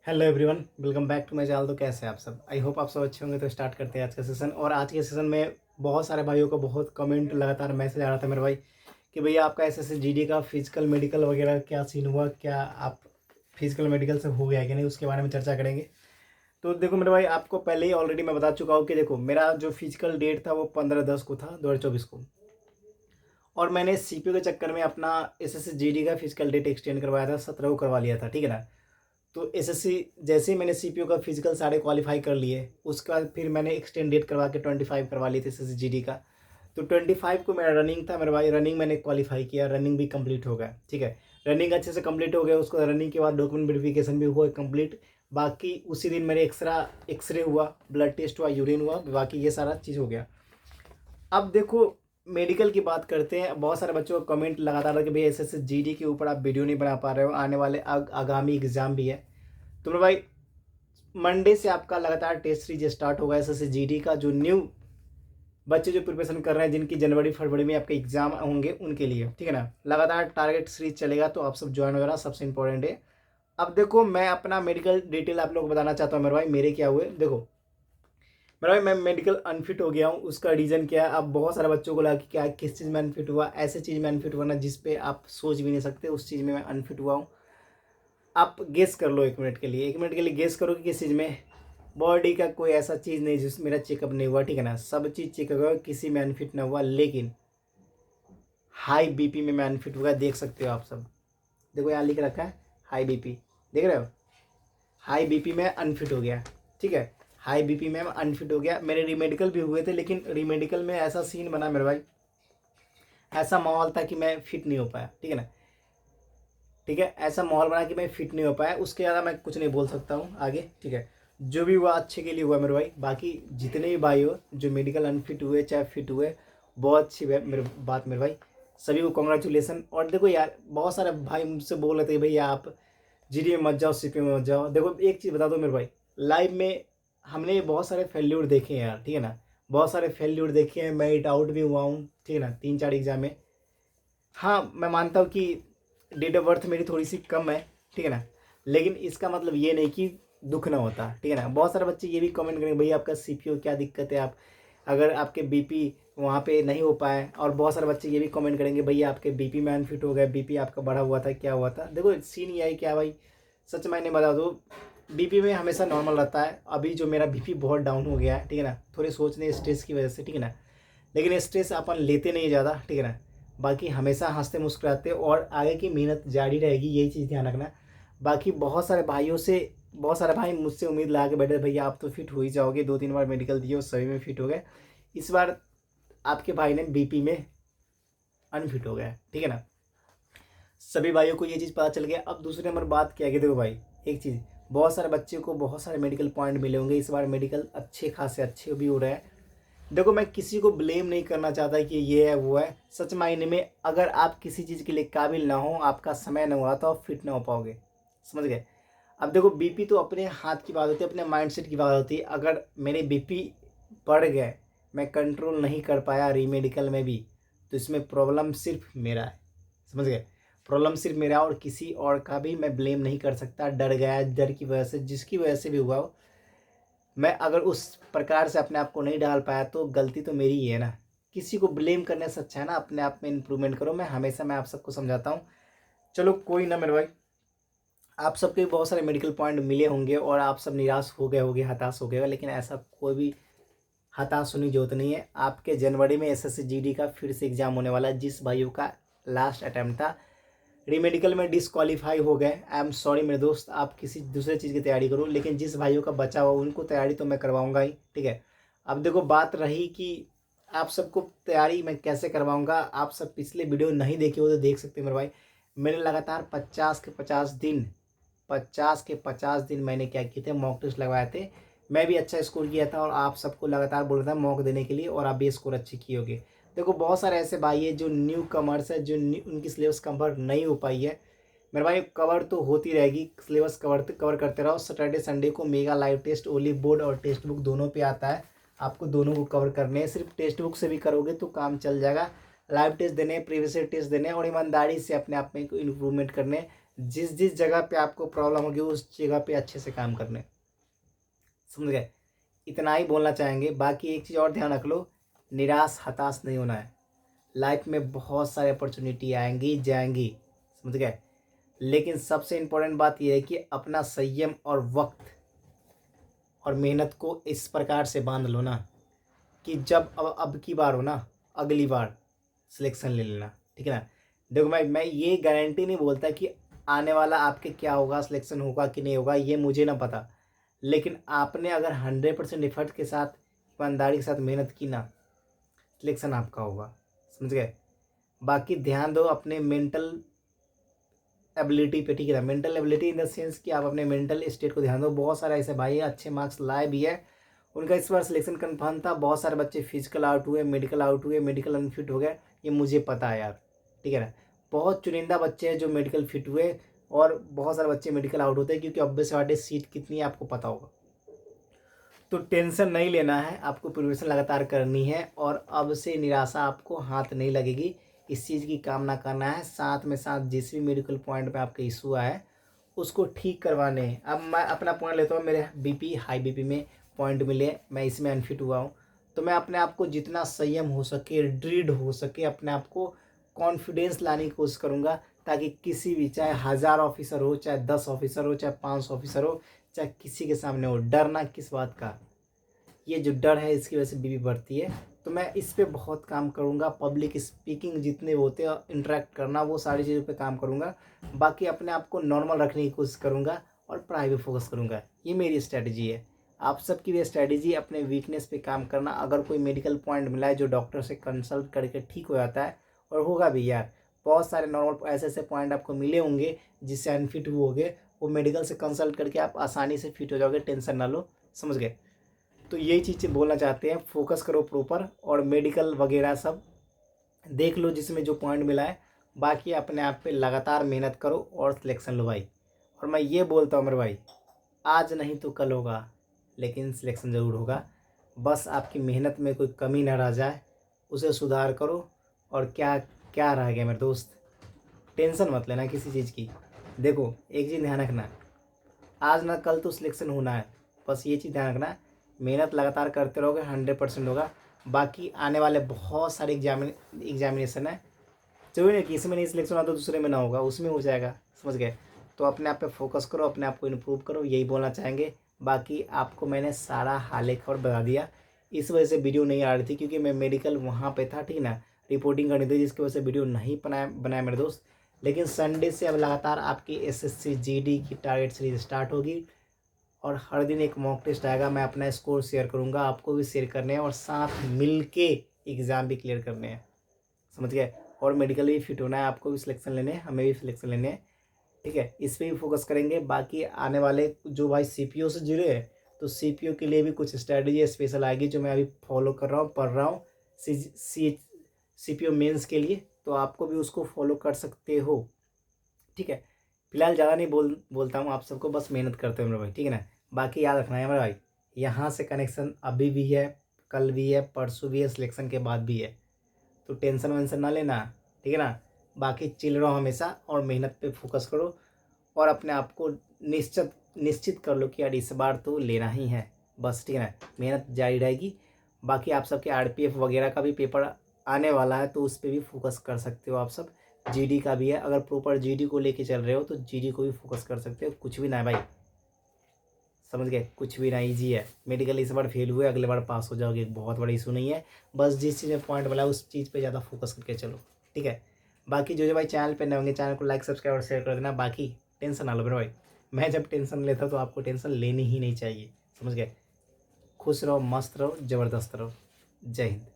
Hello everyone, welcome back to my channel. तो कैसे हैं आप सब? आई होप आप सब अच्छे होंगे। तो स्टार्ट करते हैं आज का सेशन। और आज के सेशन में बहुत सारे भाइयों को बहुत कमेंट लगातार मैसेज आ रहा था मेरे भाई कि भैया आपका एसएससी जीडी का फिजिकल मेडिकल वगैरह क्या सीन हुआ, क्या आप फिजिकल मेडिकल से हो गया है कि नहीं, उसके बारे में चर्चा करेंगे। तो देखो मेरे भाई, आपको पहले ही ऑलरेडी मैं बता चुका हूँ कि देखो मेरा जो फिजिकल डेट था वो 15/10 को था, 2024 को। और मैंने सीपीयू के चक्कर में अपना एसएससी जीडी का फिजिकल डेट एक्सटेंड करवाया था, 17 को करवा लिया था, ठीक है ना। तो एसएससी जैसे ही मैंने सीपीयू का फिजिकल सारे क्वालिफाई कर लिए, उसके बाद फिर मैंने एक्सटेंड डेट करवा के 25 करवा ली थी एसएससी जीडी का। तो 25 को मेरा रनिंग था मेरे भाई, रनिंग मैंने क्वालिफाई किया, रनिंग भी कंप्लीट हो गया, ठीक है। रनिंग अच्छे से कंप्लीट हो गया। उसको रनिंग के बाद डॉक्यूमेंट वेरिफिकेशन भी हुआ कंप्लीट। बाकी उसी दिन मेरे एक्सरे हुआ, ब्लड टेस्ट हुआ, यूरिन हुआ, बाकी ये सारा चीज़ हो गया। अब देखो, मेडिकल की बात करते हैं। बहुत सारे बच्चों का कमेंट लगातार है कि भाई एसएससी जीडी के ऊपर आप वीडियो नहीं बना पा रहे हो, आने वाले आगामी एग्जाम भी है। तो मेरे भाई, मंडे से आपका लगातार टेस्ट सीरीज स्टार्ट होगा एसएससी जीडी का। जो न्यू बच्चे जो प्रिपरेशन कर रहे हैं, जिनकी जनवरी फरवरी में आपके एग्जाम होंगे, उनके लिए, ठीक है ना। लगातार टारगेट सीरीज चलेगा, तो आप सब ज्वाइन वगैरह सबसे इंपॉर्टेंट है। अब देखो, मैं अपना मेडिकल डिटेल आप लोग को बताना चाहता हूँ मेरे भाई, मेरे क्या हुए। देखो मेरा भाई, मैं मेडिकल अनफिट हो गया हूँ। उसका रीज़न क्या है? अब बहुत सारे बच्चों को लगा कि क्या किस चीज़ में अनफिट हुआ। ऐसे चीज़ में अनफिट हुआ ना जिस पे आप सोच भी नहीं सकते, उस चीज़ में मैं अनफिट हुआ हूँ। आप गेस कर लो 1 मिनट के लिए, 1 मिनट के लिए गेस करो कि किस चीज़ में। बॉडी का कोई ऐसा चीज़ नहीं जिसमें मेरा चेकअप नहीं हुआ, ठीक है ना। सब चीज़ चेकअप हुआ, किसी में अनफिट ना हुआ। लेकिन हाई बीपी में मैं अनफिट हुआ, देख सकते हो आप सब। देखो यहाँ लिख रखा है हाई बीपी, देख रहे हो। हाई बीपी में अनफिट हो गया, ठीक है। हाई बीपी में अनफिट हो गया। मेरे रीमेडिकल भी हुए थे, लेकिन रीमेडिकल में ऐसा सीन बना मेरे भाई, ऐसा माहौल था कि मैं फिट नहीं हो पाया, ठीक है ना। ठीक है, ऐसा माहौल बना कि मैं फिट नहीं हो पाया। उसके ज़्यादा मैं कुछ नहीं बोल सकता हूँ आगे, ठीक है। जो भी हुआ अच्छे के लिए हुआ मेरे भाई। बाकी जितने भी भाई हो जो मेडिकल अनफिट हुए चाहे फिट हुए, बहुत अच्छी मेरे बात मेरे भाई, सभी को कॉन्ग्रेचुलेसन। और देखो यार, बहुत सारे भाई मुझसे बोल रहे थे भैया आप जीडी में मत जाओ, सीपी में मत जाओ। देखो एक चीज़ बता दो मेरे भाई, लाइव में हमने बहुत सारे फेल्यूर देखे हैं यार, ठीक है ना। बहुत सारे फेल्यूर देखे हैं, मैं इट आउट भी हुआ हूँ, ठीक है ना, 3-4 एग्जाम में। हाँ, मैं मानता हूँ कि डेट ऑफ बर्थ मेरी थोड़ी सी कम है, ठीक है ना। लेकिन इसका मतलब ये नहीं कि दुख ना होता, ठीक है ना। बहुत सारे बच्चे ये भी कमेंट करेंगे भैया आपका सीपीयू क्या दिक्कत है, आप अगर आपके बीपी वहाँ पे नहीं हो पाए। और बहुत सारे बच्चे ये भी कमेंट करेंगे भैया आपके बीपी में अनफिट हो गया, बीपी आपका बढ़ा हुआ था, क्या हुआ था। देखो सीन ये है क्या भाई, सच मैंने बता दो, बीपी में हमेशा नॉर्मल रहता है। अभी जो मेरा बीपी बहुत डाउन हो गया है, ठीक है ना, थोड़े सोचने स्ट्रेस की वजह से, ठीक है ना। लेकिन स्ट्रेस अपन लेते नहीं ज़्यादा, ठीक है ना। बाकी हमेशा हंसते मुस्कुराते और आगे की मेहनत जारी रहेगी, यही चीज़ ध्यान रखना। बाकी बहुत सारे भाइयों से, बहुत सारे भाई मुझसे उम्मीद लगा के बैठे भैया आप तो फिट हो ही जाओगे, 2-3 बार मेडिकल दिए और सभी में फिट हो गए। इस बार आपके भाई ने बीपी में अनफिट हो गया, ठीक है ना। सभी भाइयों को ये चीज़ पता चल गया। अब दूसरे नंबर बात क्या है कि देखो भाई, एक चीज़, बहुत सारे बच्चे को बहुत सारे मेडिकल पॉइंट मिले होंगे। इस बार मेडिकल अच्छे खासे अच्छे भी हो रहे हैं। देखो मैं किसी को ब्लेम नहीं करना चाहता कि ये है वो है। सच मायने में अगर आप किसी चीज़ के लिए काबिल ना हो, आपका समय ना हुआ तो आप फिट ना हो पाओगे, समझ गए। अब देखो बीपी तो अपने हाथ की बात होती है, अपने माइंडसेट की बात होती है। अगर मेरे बीपी बढ़ गए, मैं कंट्रोल नहीं कर पाया रीमेडिकल में भी, तो इसमें प्रॉब्लम सिर्फ मेरा है, समझ गए। प्रॉब्लम सिर्फ मेरा और किसी और का भी मैं ब्लेम नहीं कर सकता। डर गया, डर की वजह से, जिसकी वजह से भी हुआ हो, मैं अगर उस प्रकार से अपने आप को नहीं डाल पाया तो गलती तो मेरी ही है ना। किसी को ब्लेम करने से अच्छा है ना अपने आप में इम्प्रूवमेंट करो। मैं आप सबको समझाता हूँ। चलो कोई ना मेरे भाई, आप सबके बहुत सारे मेडिकल पॉइंट मिले होंगे और आप सब निराश हो गए होंगे, हताश हो गए होगे, लेकिन ऐसा कोई भी हताश होने की जरूरत नहीं है। आपके जनवरी में एसएससी जीडी का फिर से एग्जाम होने वाला है। जिस भाइयों का लास्ट अटैम्प्ट था, रीमेडिकल में डिसक्वालीफाई हो गए, आई एम सॉरी मेरे दोस्त, आप किसी दूसरे चीज़ की तैयारी करो। लेकिन जिस भाइयों का बचा हुआ उनको तैयारी तो मैं करवाऊंगा ही, ठीक है। अब देखो बात रही कि आप सबको तैयारी मैं कैसे करवाऊंगा। आप सब पिछले वीडियो नहीं देखे हो तो देख सकते हो मेरे भाई। मैंने लगातार 50 के 50 दिन मैंने क्या किए थे, मॉक टेस्ट लगवाए थे। मैं भी अच्छा स्कोर किया था और आप सबको लगातार बोल रहा था मॉक देने के लिए, और आप भी स्कोर अच्छे किए होगे। देखो बहुत सारे ऐसे भाई है जो न्यू कमर्स है, जो उनकी सिलेबस कवर नहीं हो पाई है। मेरे भाई कवर तो होती रहेगी, सिलेबस कवर करते रहो। सैटरडे संडे को mega live test only board और टेक्स्ट बुक दोनों पे आता है। आपको दोनों को कवर करने हैं। सिर्फ टेक्स्ट बुक से भी करोगे तो काम चल जाएगा। लाइव टेस्ट देने, प्रीवियस टेस्ट देने और ईमानदारी से अपने आप में इम्प्रूवमेंट करने। जिस जिस जगह पे आपको प्रॉब्लम होगी उस जगह पे अच्छे से काम करने, समझ गए। इतना ही बोलना चाहेंगे। बाकी एक चीज़ और ध्यान रख लो, निराश हताश नहीं होना है। लाइफ में बहुत सारे अपॉर्चुनिटी आएंगी जाएंगी, समझ गए। लेकिन सबसे इम्पोर्टेंट बात यह है कि अपना संयम और वक्त और मेहनत को इस प्रकार से बांध लो ना कि जब अब की बार हो ना, अगली बार सिलेक्शन ले लेना, ठीक है ना। देखो मैं ये गारंटी नहीं बोलता कि आने वाला आपके क्या होगा, सिलेक्शन होगा कि नहीं होगा, ये मुझे ना पता। लेकिन आपने अगर 100% एफर्ट के साथ, ईमानदारी के साथ मेहनत की ना, सिलेक्शन आपका होगा, समझ गए। बाकी ध्यान दो अपने मेंटल एबिलिटी पे, ठीक है ना। Mental ability in the sense कि आप अपने मेंटल स्टेट को ध्यान दो। बहुत सारे ऐसे भाई अच्छे मार्क्स लाए भी है, उनका इस बार सिलेक्शन कन्फर्म था। बहुत सारे बच्चे फिजिकल आउट हुए, मेडिकल आउट हुए, मेडिकल अनफिट हो गए, ये मुझे पता है यार, ठीक है ना। बहुत चुनिंदा बच्चे हैं जो मेडिकल फिट हुए, और बहुत सारे बच्चे मेडिकल आउट होते हैं क्योंकि ऑब्वियस बात है सीट कितनी है आपको पता होगा। तो टेंशन नहीं लेना है, आपको प्रिपरेशन लगातार करनी है, और अब से निराशा आपको हाथ नहीं लगेगी। इस चीज़ की कामना करना है, साथ में साथ जिस भी मेडिकल पॉइंट पे आपका इशू आया है उसको ठीक करवाने हैं। अब मैं अपना पॉइंट लेता हूँ, मेरे बीपी हाई बीपी में पॉइंट मिले, मैं इसमें अनफिट हुआ हूँ, तो मैं अपने आप को जितना संयम हो सके, दृढ़ हो सके, अपने आप को कॉन्फिडेंस लाने की कोशिश करूँगा, ताकि किसी भी, चाहे 1000 ऑफिसर हो, चाहे 10 ऑफिसर हो, चाहे 500 ऑफिसर हो, चाहे किसी के सामने हो, डरना किस बात का। ये जो डर है इसकी वजह से बीपी बढ़ती है। तो मैं इस पे बहुत काम करूँगा। पब्लिक स्पीकिंग जितने होते हैं, इंटरेक्ट करना, वो सारी चीज़ों पे काम करूँगा। बाकी अपने आप को नॉर्मल रखने की कोशिश करूँगा और पढ़ाई पे फोकस करूँगा। ये मेरी स्ट्रैटेजी है। आप सबकी भी स्ट्रैटेजी अपने वीकनेस पे काम करना। अगर कोई मेडिकल पॉइंट मिला है जो डॉक्टर से कंसल्ट करके ठीक हो जाता है, और होगा भी यार, बहुत सारे नॉर्मल ऐसे ऐसे पॉइंट आपको मिले होंगे जिससे अनफिट हुए, वो मेडिकल से कंसल्ट करके आप आसानी से फिट हो जाओगे, टेंशन ना लो, समझ गए। तो यही चीज़ें बोलना चाहते हैं, फोकस करो प्रॉपर, और मेडिकल वगैरह सब देख लो जिसमें जो पॉइंट मिला है। बाकी अपने आप पे लगातार मेहनत करो और सिलेक्शन लो भाई। और मैं ये बोलता हूँ मेरे भाई, आज नहीं तो कल होगा, लेकिन सिलेक्शन ज़रूर होगा। बस आपकी मेहनत में कोई कमी ना रह जाए, उसे सुधार करो। और क्या क्या रह गया मेरे दोस्त, टेंशन मत लेना किसी चीज़ की। देखो एक चीज़ ध्यान रखना, आज ना कल तो सिलेक्शन होना है, बस ये चीज़ ध्यान रखना। मेहनत लगातार करते रहोगे, 100% होगा। बाकी आने वाले बहुत सारे एग्जामिनेशन है, जरूरी नहीं कि इसमें नहीं सिलेक्शन होगा तो दूसरे में ना होगा, उसमें हो जाएगा, समझ गए। तो अपने आप पे फोकस करो, अपने आप को इम्प्रूव करो, यही बोलना चाहेंगे। बाकी आपको मैंने सारा हाल खबर बता दिया। इस वजह से वीडियो नहीं आ रही थी क्योंकि मैं मेडिकल वहाँ पे था, ठीक ना, रिपोर्टिंग करनी थी, जिसकी वजह से वीडियो नहीं बनाया मेरे दोस्त। लेकिन संडे से अब लगातार आपकी एसएससी जीडी की टारगेट सीरीज स्टार्ट होगी, और हर दिन एक मॉक टेस्ट आएगा। मैं अपना स्कोर शेयर करूंगा, आपको भी शेयर करने हैं, और साथ मिल के एग्ज़ाम भी क्लियर करने हैं, समझ गए। और मेडिकल भी फिट होना है, आपको भी सिलेक्शन लेने हैं, हमें भी सिलेक्शन लेने हैं, ठीक है। इस पर भी फोकस करेंगे। बाकी आने वाले जो भाई सीपीओ से जुड़े हैं, तो सीपीओ के लिए भी कुछ स्ट्रैटेजी स्पेशल आएगी जो मैं अभी फॉलो कर रहा हूँ, पढ़ रहा हूँ सीपीओ मेंस के लिए। तो आपको भी उसको फॉलो कर सकते हो, ठीक है। फिलहाल ज़्यादा नहीं बोलता हूँ आप सबको, बस मेहनत करते हो मेरे भाई, ठीक है ना। बाकी याद रखना है मेरे भाई, यहाँ से कनेक्शन अभी भी है, कल भी है, परसों भी है, सिलेक्शन के बाद भी है। तो टेंशन वेंशन ना लेना, ठीक है ना। बाकी चिल रहो हमेशा, और मेहनत पे फोकस करो, और अपने आप को निश्चित कर लो कि यार इस बार तो लेना ही है, बस, ठीक है ना। मेहनत जारी रहेगी। बाकी आप सबके आरपीएफ वगैरह का भी पेपर आने वाला है, तो उस पर भी फोकस कर सकते हो आप सब। जीडी का भी है, अगर प्रॉपर जीडी को लेके चल रहे हो तो जीडी को भी फोकस कर सकते हो। कुछ भी ना है भाई, समझ गए, कुछ भी ना, ईजी है। मेडिकल इस बार फेल हुए, अगले बार पास हो जाओगे, बहुत बड़ा इशू नहीं है। बस जिस चीज़ में पॉइंट मिला उस चीज़ पे ज़्यादा फोकस करके चलो, ठीक है। बाकी जो भाई चैनल पे नए होंगे, चैनल को लाइक सब्सक्राइब और शेयर कर देना। बाकी टेंशन ना लो मेरे भाई, मैं जब टेंशन लेता हूँ तो आपको टेंशन लेनी ही नहीं चाहिए, समझ गए। खुश रहो, मस्त रहो, ज़बरदस्त रहो। जय हिंद।